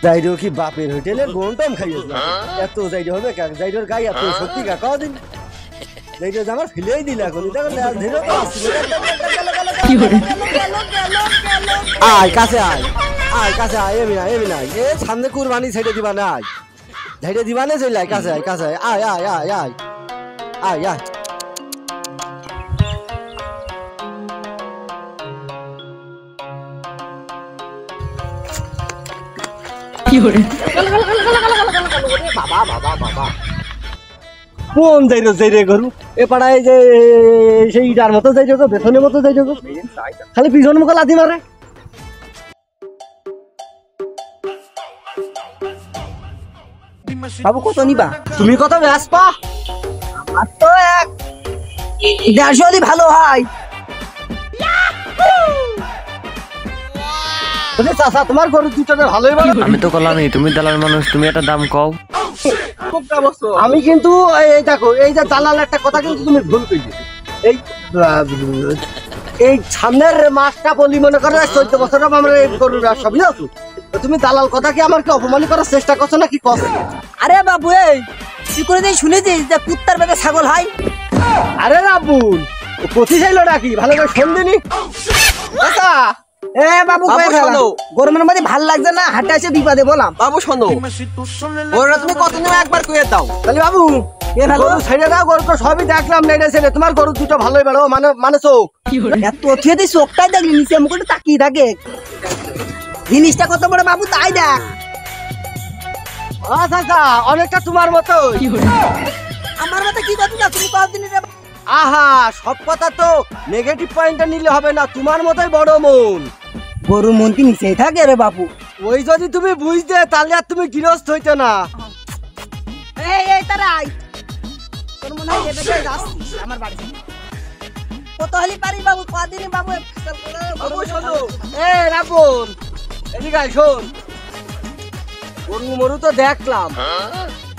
যাইরো কি বাপের হোটেলে গন্টম খাইয়েছ এত যাইরো হবে কাক যাইরোর গায়ে এত সত্যি কাকা দিন যাইরো আমার ফিলেই দিলা কোন দেখো ধীরে তো আসছে আয় কাছে আয় আয় কাছে আয় এমি না এ সামনে কুরবানি ছেড়ে দিবা না আয় ছেড়ে দিবা না চলে আয় কাছে আয় আয় আয় আয় আয় আয় কোন যাইরে গরু এ পাড়ায় যে সেইটার মতো যাইরে গো বেতনের মতো যাইরে গো খালি পিছন মুখ লাথি মারে বাবু কত নিবা? তুমি কত বেসপা আর তো এক 150 হলে ভালো হয়। চাচা তোমার গরু দুটাতে ভালোই বলো আমি তো কলামই তুমি দালাল মানুষ তুমি একটা দাম কও আমি কিন্তু এই দেখো এই যে দালাল একটা কথা কিন্তু তুমি ভুল কইছো এই এই সামনের মাসটা বলি মনে করো 14 বছর আমরা এই গরুর ব্যবসা বুঝছো তুমি দালাল কথা কি আমার কি অপমান করার চেষ্টা করছো নাকি কষ্ট আরে বাবু এই কি করে দেই শুনেছিস যে কুত্তার পেটে ছাগল হয়? আরে রাবুল কোথি চাইলো নাকি ভালো করে শুন দিনি আচ্ছা এ বাবু শোনো গরমের মধ্যে ভাল লাগছে না হাঁটে আসে বিপদে বললাম বাবু শোনো ওরা তুমি কত নেবে একবার কইয়ে দাও তাহলে বাবু এ ভালো গরু ছেড়ে দাও গরু তো সবই দেখলাম না এটা ছেড়ে তোমার গরু দুটো ভালোই বেড়ো মানেছো এত থিয়ে দিই চোখটাই দেখলি নিচে মুখটা তাকিয়ে থাকে জিনিসটা কত বড় বাবু তাই দেখ আচ্ছা অনেকটা তোমার মতো আমার মতো কি কথা না তুমি কতদিন আহা সব কথা তো নেগেটিভ পয়েন্টটা নিলে হবে না তোমার মতোই বড় মন গরু মন কি নিচেই থাকে রে বাবু ওই যদি তুমি বুঝতে তাহলে আর তুমি গৃহস্থ হইতে না এই তারাই তোর মনে হয় এবেতে যাচ্ছিস আমার বাড়িতে কত হলি পারি বাবু কদিন বাবু বাবু শোনো এ রাবণ এদিকে আয় শোন গরু মরু তো দেখলাম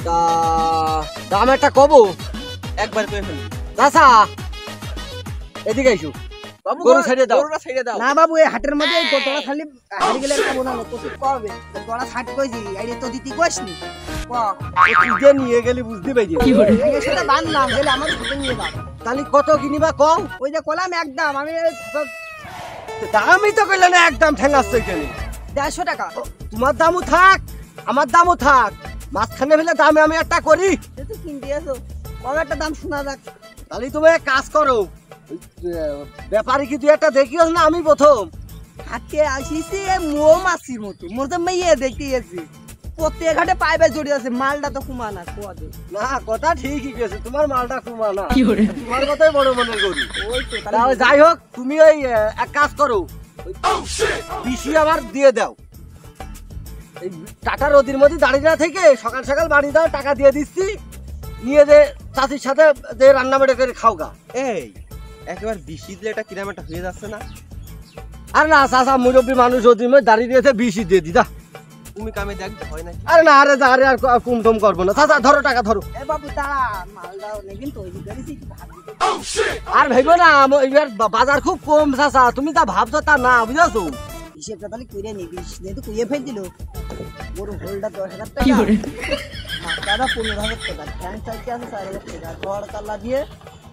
তা দাম একটা কব একবার কই ফেলি চাচা এদিকে আইসো বাবু গরু ছেড়ে দাও ছেড়ে দাও না বাবু এই হাটের মধ্যে এই গোটড়া খালি হারি গেলে একটা বোনানো কত পাবে গোড়া ছাট কইছি আইরে তো দিতি কইছনি যে নিয়ে গেলি বুঝতে পাইছি এই সেটা বানলাম গেলে আমার ছুটে নিয়ে দাও তাহলে কত কিনিবা কম ওই যে কলাম একদম আমি দামই তো কইলে না একদম ঠেঙ্গাচ্ছে কেন 150 টাকা তোমার দামও থাক আমার দামও থাক মাঝখানে ফেলে দামে আমি একটা করি তুই কিনতে আসো কবে একটা দাম শোনা যাক তাহলে তুমি এক কাজ করো ব্যাপারী কি তুই একটা দেখিও না আমি প্রথম হাতে আসিছে মৌমাছির মতো মোর তো মেয়ে দেখতে গেছি প্রত্যেক ঘাটে পাইবে জড়িয়ে আছে মালটা তো কুমানা কোয়াদে না কথা ঠিকই গেছে তোমার মালটা কুমা না তোমার কথাই বড় মনে করি ওই তো তাহলে যাই হোক তুমি ওই এক কাজ করো বিশি আমার দিয়ে দাও এই টাকা রোদির মধ্যে দাঁড়িয়ে না থেকে সকাল সকাল বাড়ি দাও টাকা দিয়ে দিচ্ছি নিয়ে যে চাচির সাথে যে রান্না বেড়ে করে খাও গা এই একবার বিশি দিলে এটা কিরাম একটা হয়ে যাচ্ছে না? আর না চাচা মুরব্বী মানুষ রোদির মধ্যে দাঁড়িয়ে দিয়েছে বিশি দিয়ে দিদা তুমি কামে দেখতে হয় নাকি? আরে না আরে আরে আর কুমটম করবো না চাচা ধরো টাকা ধরো এ বাবু দাঁড়া মালটাও নেই কিন্তু ওই করেছি আর ভাইবো না এবার বাজার খুব কম চাচা তুমি যা ভাবছো তা না বুঝেছো হিসেবটা তাহলে কইরে নিবিস যেহেতু কইয়ে ফেল দিল বড় হোলটা 10,000 টাকা দাদা 15,000 টাকা ফ্যান চাইতে আছে 4,000 টাকা ঘর কালা দিয়ে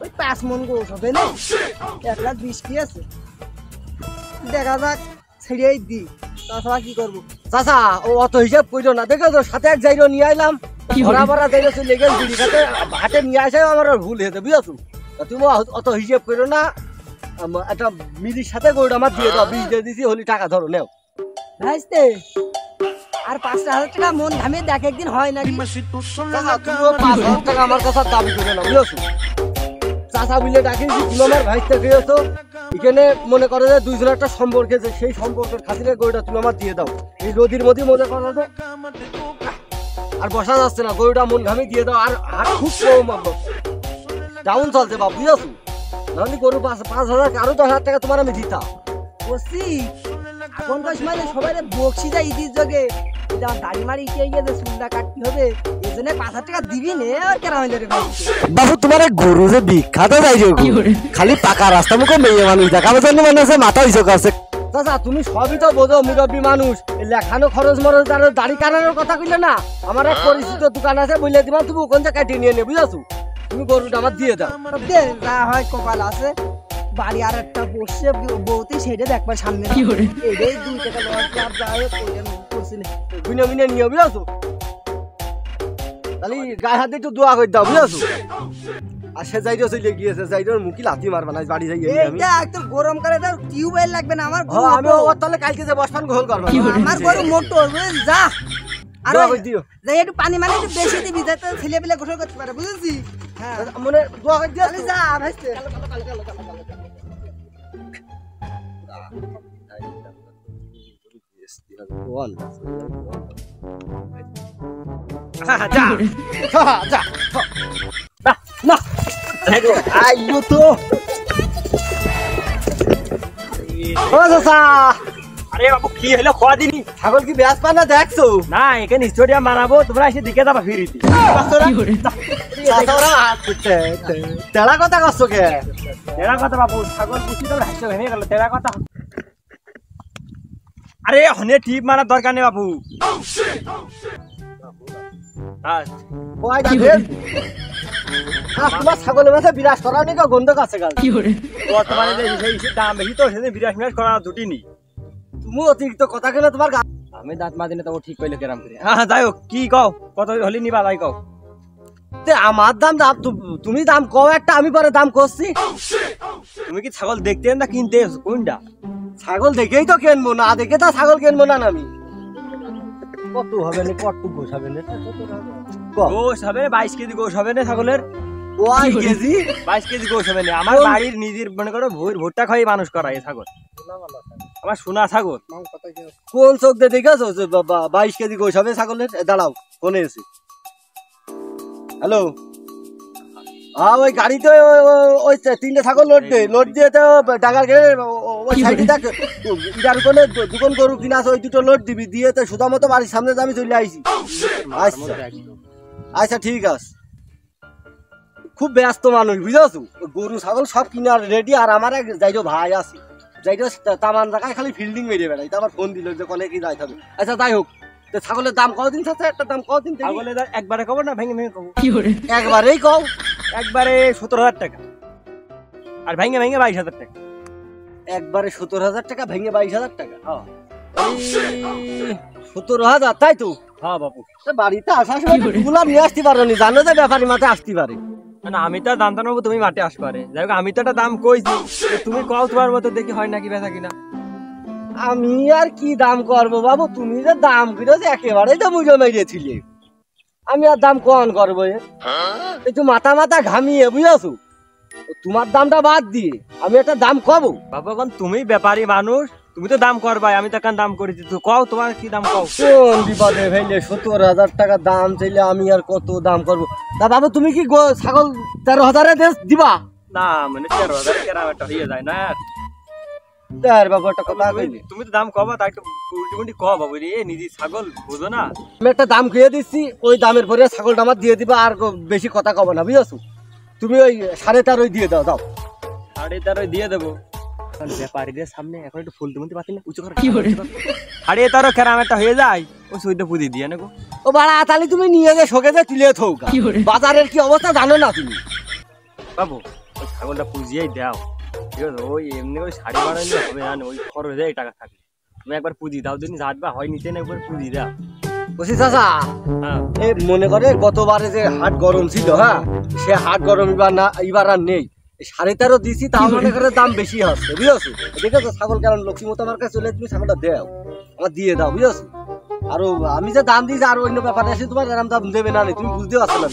ওই 5 মন গো হবে না 1,20,000 কি আছে দেখা যাক ছেড়েই দি তাছাড়া কি করবো চাচা ও অত হিসাব কইরো না দেখো তো সাথে এক যাইরো নিয়ে আইলাম ভরা ভরা যাইরো চলে গেল বিড়ি খাতে হাটে নিয়ে আসে আমার আর ভুল হয়েছে বুঝেছো তুমি অত হিসাব করো না একটা মিলির সাথে গরুটা আমার দিয়ে দাও 20 দিয়ে দিছি হলি টাকা ধরো নেও ভাইস্তে আর 5,000 টাকা মন ঘামে দেখ একদিন হয় নাকি চাচা তুমিও 5,000 টাকা আমার কাছে দাবি করে না বুঝেছো চাচা বিলে ডাকিয়েছি তুমি আমার ভাইস্তে খেয়েছো এখানে মনে করো যে দুইজনের একটা সম্পর্ক আছে সেই সম্পর্কের খাতিরে গরুটা তুমি আমার দিয়ে দাও এই রোদির মধ্যে মনে করো যে আর বসা যাচ্ছে না গরুটা মন ঘামে দিয়ে দাও আর হাট খুব কম ডাউন চলছে বাবু বুঝেছো নাহলে গরু 5,000 আরো 10,000 টাকা তোমার আমি দিতাম বসি এখনকার সময় সবাই বকশি যায় ঈদের যোগে দাড়ি মারি কে গিয়ে চুলটা কাটতে হবে এই জন্য 5,000 টাকা দিবি নে আর কেন হইল রে বাবু তোমার গরু যে বিখ্যাত যাই খালি পাকা রাস্তা মুখে মেয়ে মানুষ দেখাবার জন্য মনে হচ্ছে মাথা হিসেবে আছে চাচা তুমি সবই তো বোঝো, মুরব্বী মানুষ, এই লেখানো খরচ মরচ দাড়ি কাটানোর কথা কইলে না, আমার এক পরিচিত দোকান আছে বলে দিবা, তুমি ওখান থেকে কাটিয়ে নিয়ে নে, বুঝাছো? তুমি গরুটা আমার দিয়ে দাও। দে, যা হয় কপাল আছে। বাড়ি আর একটা বসছে বউতে, সেটা দেখবার সামনে এটাই 2 টাকা লস লাভ যায় করছি না। বিনে বিনে নিয়ে, বুঝাছো? তাহলে গায়ে হাতে একটু দোয়া করে দাও, বুঝাছো? আর সে যাইরো চলে গিয়েছে, যাইরোর মুখি লাথি মারবা না, বাড়ি যাই আমি। এইটা একদম গরমকালে তো টিউবওয়েল লাগবে না আমার গরু। আমি ওর তাহলে কালকে যে বসপান গোল করবা। আমার গরু মোটর, বুঝলি? যা আর দোয়া করে দিও। যাই একটু পানি মানে একটু বেশি দিবি, যাতে ছেলে পেলে গোসল করতে পারে, বুঝেছি? হ্যাঁ, মনে দোয়া করে দিও। তাহলে যা ভাইস্তে। আইলো তো। ও চাচা, আরে বাবু কি হলো খোয়া দিনি? ছাগল কি ব্যাস পা না দেখছো? না এখানে স্টেডিয়াম বানাবো, তোমরা এসে দিকে যাবা ফিরিতে। তেলা কথা করছো কে? তেরা কথা বাবু, ছাগল বুঝি তো হাসতে ভেঙে গেল, তেরা কথা। আরে হনে টিপ মারার দরকার নেই বাবু। ওই দেখেন, তোমার ছাগলের মাঝে বিরাজ করা নেই, গন্ধ কাছে গেল। বর্তমানে যে সেই দাম বেশি তো, সেদিন বিরাশ মিরাজ করা দুটি নি। তুমি অতিরিক্ত কথা কেন তোমার? আমি দাঁত মাদিনে তো ঠিক কইলে কেরাম করে। হ্যাঁ যাই হোক, কি কও কত হলি নিবা যাই কও। আমার দাম দাম তুমি দাম কও একটা, আমি পরে দাম করছি। তুমি কি ছাগল দেখতে না কিনতে এসো? কোনটা? ছাগল দেখেই তো কিনবো, না দেখে তো ছাগল কিনবো না আমি। কত হবে না, কত গোস হবে না? গোশ হবে 22 কেজি গোশ হবে না ছাগলের? ওই কেজি 22 কেজি গোশ হবে না। আমার বাড়ির নিজের মনে করো ভুট্টা খাই মানুষ করা এই ছাগল, আমার সোনা ছাগল। কোন চোখ দিয়ে দেখেছো 22 কেজি গোস হবে ছাগলের? দাঁড়াও, ফোনে এসে। হ্যালো, হ্যাঁ ওই গাড়িতে ওই 3টে ছাগল লোড দিয়ে তো টাকার গেলে ওই সাইডে দেখ ইটার কোনে দুজন গরু কিনা আছে, ওই 2টো লোড দিবি, দিয়ে তো সুদা মতো বাড়ির সামনে আমি চলে আইছি। আচ্ছা আচ্ছা ঠিক আছে। খুব ব্যস্ত মানুষ, বুঝেছো? গরু ছাগল সব কিনার রেডি, আর আমার এক যাইরো ভাই আছে, যাইরো তামান জায়গায় খালি ফিল্ডিং মেরে বেড়াই। আমার ফোন দিল যে কলে কি যাইতে হবে। আচ্ছা যাই হোক, ছাগলের দাম কতদিন থাকছে? একটা দাম কতদিন? ছাগলের দাম একবারে কব না ভেঙে ভেঙে কব? একবারেই কও। একবারে 17,000 টাকা, আর ভেঙে ভেঙে 22,000 টাকা। একবারে 17,000 টাকা ভেঙে 22,000 টাকা? হ্যাঁ 17,000, তাই তো? হ্যাঁ বাবু, বাড়িতে আসার সময় গুলাম নিয়ে আসতে পারো নি, জানো যে ব্যাপারী মাঠে আসতে পারে না আমি তো দাম টানবো, তুমি মাঠে আসবারে। যাই হোক আমি তো একটা দাম কইছি, তুমি কও তোমার মতো দেখি হয় নাকি বেচা কিনা। আমি আর কি দাম করবো বাবু, তুমি যে দাম করেছো একেবারেই তো বুঝে মেরেছিলে, আমি আর দাম কম করবো? একটু মাথা মাথা ঘামিয়ে, বুঝেছো? তোমার দামটা বাদ দিয়ে আমি একটা দাম কবো বাবু, এখন তুমি ব্যাপারী মানুষ, তুমি তো দাম করবাই, আমি তো এখন দাম করেছি। তো কও তোমার কি দাম কও। কোন বিপদে ফেললে 17,000 টাকা দাম চাইলে আমি আর কত দাম করবো? তা বাবু তুমি কি ছাগল 13,000 দিবা? না মানে 13,000 কেরাম একটা হয়ে যায় না। তার বাবু একটা কথা কইলি, তুমি তো দাম কবা, তাই একটু উল্টি কও বাবু রে, নিজে ছাগল বুঝো না। আমি একটা দাম খেয়ে দিচ্ছি, ওই দামের পরে ছাগলটা আমার দিয়ে দিবা, আর বেশি কথা কব না, বুঝেছো? তুমি ওই 13.5 দিয়ে দাও। 13.5 দিয়ে দেবো। ব্যাপারীদের সামনে এখন একটু ফুল তুমতে পারছি না, উঁচু করে 13.5 কেরাম একটা হয়ে যায়, ওই সইতে পুঁজি দিয়ে নেবো। ও বাড়া, তাহলে তুমি নিয়ে যে শোকেতে তুলে থৌ, বাজারের কি অবস্থা জানো না তুমি? বাবু ওই ছাগলটা পুঁজিয়েই দাও, ঠিক আছে? ওই এমনি ওই শাড়ি বানাইলে হবে না, ওই খরচ হয়ে টাকা থাকে। তুমি একবার পুঁজি দাও, দিন যাটবা হয় নিচে না, একবার পুঁজি দাও। বসি চাচা, হ্যাঁ এই মনে করে গতবারে যে হাট গরম ছিল, হ্যাঁ সে হাট গরম এবার আর নেই। 13.5 দিছি, তাও মনে করে দাম বেশি হচ্ছে, বুঝেছো? দেখেছো ছাগল কেমন লক্ষ্মী মতো আমার কাছে চলে, তুমি ছাগলটা দেও, আমার দিয়ে দাও, বুঝেছো? আর আমি যে দাম দিয়েছি, আর অন্য ব্যাপারে আসে তোমার এরকম দাম দেবে না, তুমি বুঝতে পারছো না?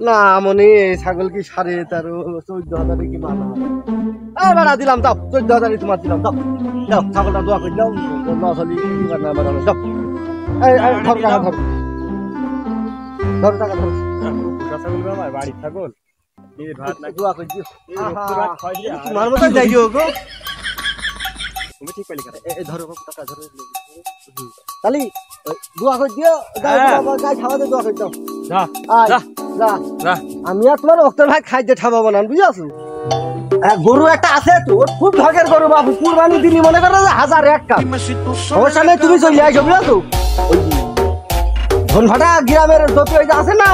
না মনে ছাগল কি 13.5 14,000 কি মানা? বেড়া দিলাম, দাও 14,000 তোমার দিলাম, দাও দাও ছাগলটা দোয়া করে দাও, দাও। ধরো টাকা, ধরো টাকা, ধরো। ছাগল আমার বাড়ির ছাগল, নিজের ভাত না দোয়া করে দিও। তুমি তোমার মতো যাইও গো। ঠিক পাইলি খারাপ। ধরো টাকা, ধরো। তাহলে দোয়া করে দিও, গায়ে খাওয়াতে দোয়া করে দাও। যা যা যা, যা। আমি আর তোমার অক্তর ভাই খাইতে ঠাবাবো না, বুঝেছো? গরু একটা আছে তো, ওর খুব ঢকের গরু বাবু, কুরবানি দিলি মনে করো যে 1000 এক কাপ, সমস্যা নেই, তুমি চলে আসো বুঝলো তো। ধনভাটা গ্রামের যত ওই যে আছে না,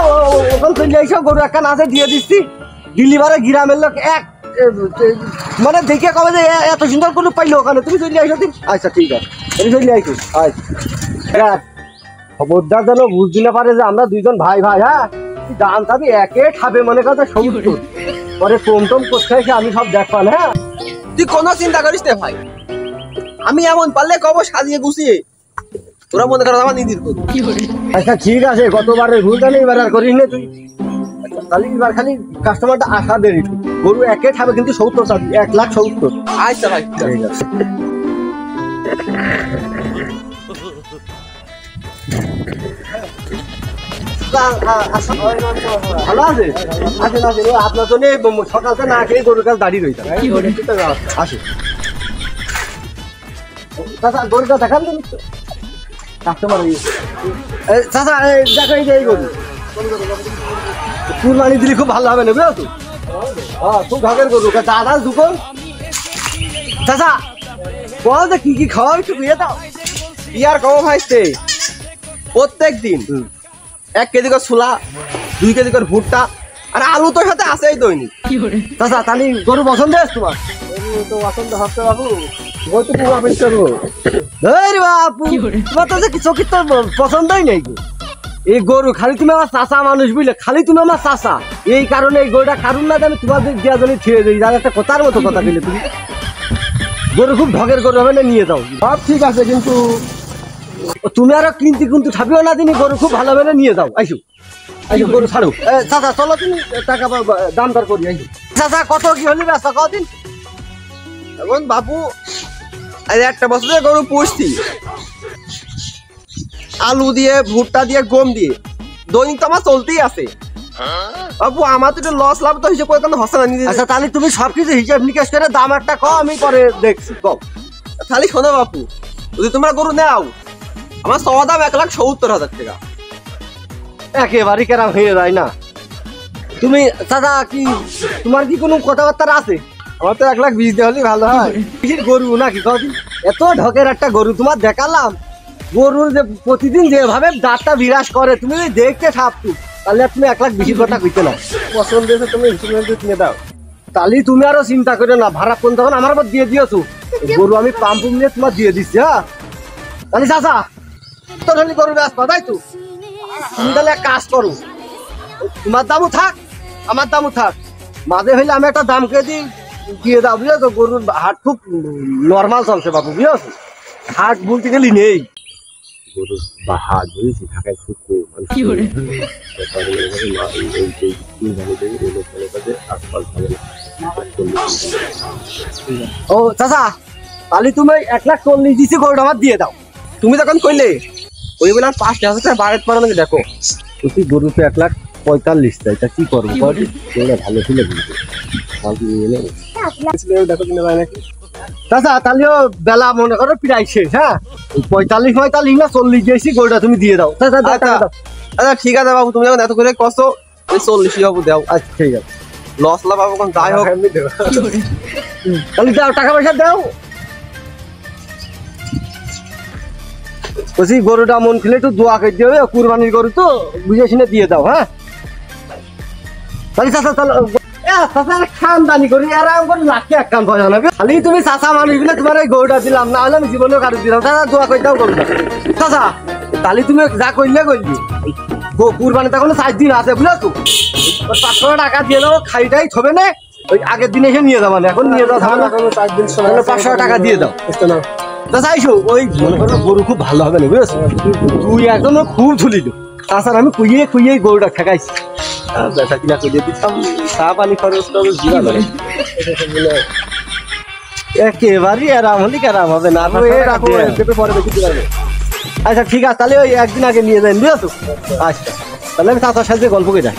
ওখানে চলে আসো, গরু একটা আছে দিয়ে দিচ্ছি, দিলিবারে গ্রামের লোক এক মানে দেখে কবে যে এত সুন্দর গরু পাইলো ওখানে, তুমি চলে আসো দিন। আচ্ছা ঠিক আছে, তুমি চলে আসো। আচ্ছা খবরদার যেন বুঝতে না পারে যে আমরা দুইজন ভাই ভাই, হ্যাঁ দাম খাবি একে খাবে মনে কথা সমুদ্র, পরে কম টম করতে এসে আমি সব দেখবান। হ্যাঁ তুই কোনো চিন্তা করিস না ভাই, আমি এমন পারলে কব সাজিয়ে গুছিয়ে, তোরা মনে কর আমার নিদির করবি। আচ্ছা ঠিক আছে, গতবারের ভুল জানি এবার আর করিস না তুই। আচ্ছা তাহলে এবার খালি কাস্টমারটা আশা দেরি, গরু একে খাবে কিন্তু 70 চাবি, 1,70,000। আচ্ছা ভাই ঠিক আছে। ভালো আছে? আসেন আসেন, আপনার জন্য সকালটা না খেয়ে গরুর কাছে দাঁড়িয়ে রয়েছে। আসুন চাচা, গরুটা দেখান তো কাস্টমার। চাচা দেখো এই যে এই গরু কুরবানি দিলে খুব ভালো হবে না বুঝলো তো। হ্যাঁ খুব ঢাকের গরু, দাদা দুকন। চাচা বল যে কি কি খাওয়া একটু দিয়ে দাও। কি আর কব ভাই, প্রত্যেক দিন 1 কেজি করে ছোলা, 2 কেজি করে ভুট্টা, আর আলু তোর সাথে আছেই দৈনিক। চাচা তাহলে গরু পছন্দ আছে তোমার? তো পছন্দ হচ্ছে বাবু, গরু তো পুরো পেশ করবো। বাপু তোমার তো যে চোখের তো পছন্দই নেই গো এই গরু, খালি তুমি আমার চাচা মানুষ বুঝলে, খালি তুমি আমার চাচা, এই কারণে এই গরুটা কারণ না আমি তোমার দিয়া জন্য ছেড়ে দিই। যার একটা কথার মতো কথা দিলে তুমি, গরু খুব ঢকের গরু হবে না, নিয়ে যাও সব ঠিক আছে, কিন্তু তুমি আরো কিন্তু ঠাপিও না দিনি, গরু খুব ভালো হবে না, নিয়ে যাও। আইসো আইসো গরু ছাড়ো। চাচা চলো তুমি টাকা দাম দর করি। আইসো চাচা কত কি হলে ব্যস্ত কদিন? এখন বাপু আজ 1 বছর ধরে গরু পুষছি, আলু দিয়ে ভুট্টা দিয়ে গম দিয়ে দৈনিক তো আমার চলতেই আছে। বাপু আমার তো একটু লস লাভ তো হিসেব করে কোনো হচ্ছে না নিজে। আচ্ছা তাহলে তুমি সবকিছু হিসাব নিকাশ করে দাম একটা কম, আমি পরে দেখছি কম। খালি শোনো বাপু, যদি তোমরা গরু নাও, আমার সওয়া দাম 1,70,000 টাকা। একেবারে কেরাম হয়ে যায় না। তুমি চাচা কি তোমার কি কোনো কথাবার্তা আছে? আমার তো 1,20,000 দিয়ে হলেই ভালো হয়। গরু নাকি কদিন এত ঢকের একটা গরু তোমার দেখালাম, গরুর যে প্রতিদিন যেভাবে দাঁতটা বিরাজ করে তুমি যদি দেখতে থাকতো, তাহলে তুমি 1,20,000 কথা কইতে না। পছন্দ হয়েছে তুমি ইনস্টলমেন্টে কিনে দাও। তাহলে তুমি আরো চিন্তা করে না, ভাড়া কোন তখন আমার উপর দিয়ে দিয়েছো, গরু আমি পাম্প নিয়ে তোমার দিয়ে দিচ্ছি। হ্যাঁ তাহলে চাচা তোর হলে গরু ব্যস্ত তাই তো, তুমি তাহলে এক কাজ করো, তোমার দামও থাক আমার দামও থাক, মাঝে হইলে আমি একটা দাম কে দিয়ে দাও বুঝেছো। গরুর হাট খুব নর্মাল চলছে বাবু বুঝেছো, হাট বলতে গেলি নেই গরুর বা হাট বুঝেছি, ঢাকায় খুব ও চাচা তাহলে তুমি 1,40,000 দিচ্ছি, গরুটা আমার দিয়ে দাও। তুমি যখন কইলে ওই বলে 5,000 টাকা বাড়াতে পারো নাকি দেখো। তুই গরু তো 1,45,000 চাই, তা কি করবো ভালো ছিল দেখো কিনে যায় নাকি। চাচা তাহলেও বেলা মনে করো প্রায় শেষ। হ্যাঁ 45 না 40 দিয়েছি, গরুটা তুমি দিয়ে দাও। চাচা আচ্ছা ঠিক আছে বাবু, তুমি যখন এত করে কষ্ট, ওই 40 বাবু দাও। আচ্ছা ঠিক আছে, লস লাভ বাবু কোন যাই হোক। তাহলে দাও টাকা পয়সা দাও। বলছি গরুটা মন খুলে একটু দোয়া করে দিও, কুরবানির গরু তো বুঝে শুনে দিয়ে দাও। হ্যাঁ তাহলে চাচা চলো খানদানি করি আরাম করে লাখে এক কাম পয়সা নেবে, খালি তুমি চাচা মানুষ বলে তোমার এই গরুটা দিলাম, না হলে আমি জীবনেও কারো দিলাম। চাচা দোয়া করে দাও গরুটা। চাচা তাহলে তুমি যা করলে করবি, কুরবানি তখন 4 দিন আছে বুঝেছো, 500 টাকা দিয়ে দাও, খাইটাই ছবে না, ওই আগের দিনে এসে নিয়ে যাবো না, এখন নিয়ে যাওয়া ঝামেলা, 4 দিন 500 টাকা দিয়ে দাও। চাচা আইসো, ওই মনে করো গরু খুব ভালো হবে না বুঝেছো, তুই একদম খুব ঝুলিল। তাছাড়া আমি কুইয়ে গরুটা ঠেকাইছি, ব্যথা কিনা করে দিতাম, চা পানি খরচ টরচ দিলাম, একেবারেই আরাম হলে আরাম হবে না। পরে দেখতে পারবে। আচ্ছা ঠিক আছে, তাহলে ওই একদিন আগে নিয়ে যাই বুঝেছো। আচ্ছা তাহলে আমি চাচার সাথে গল্প করে যাই।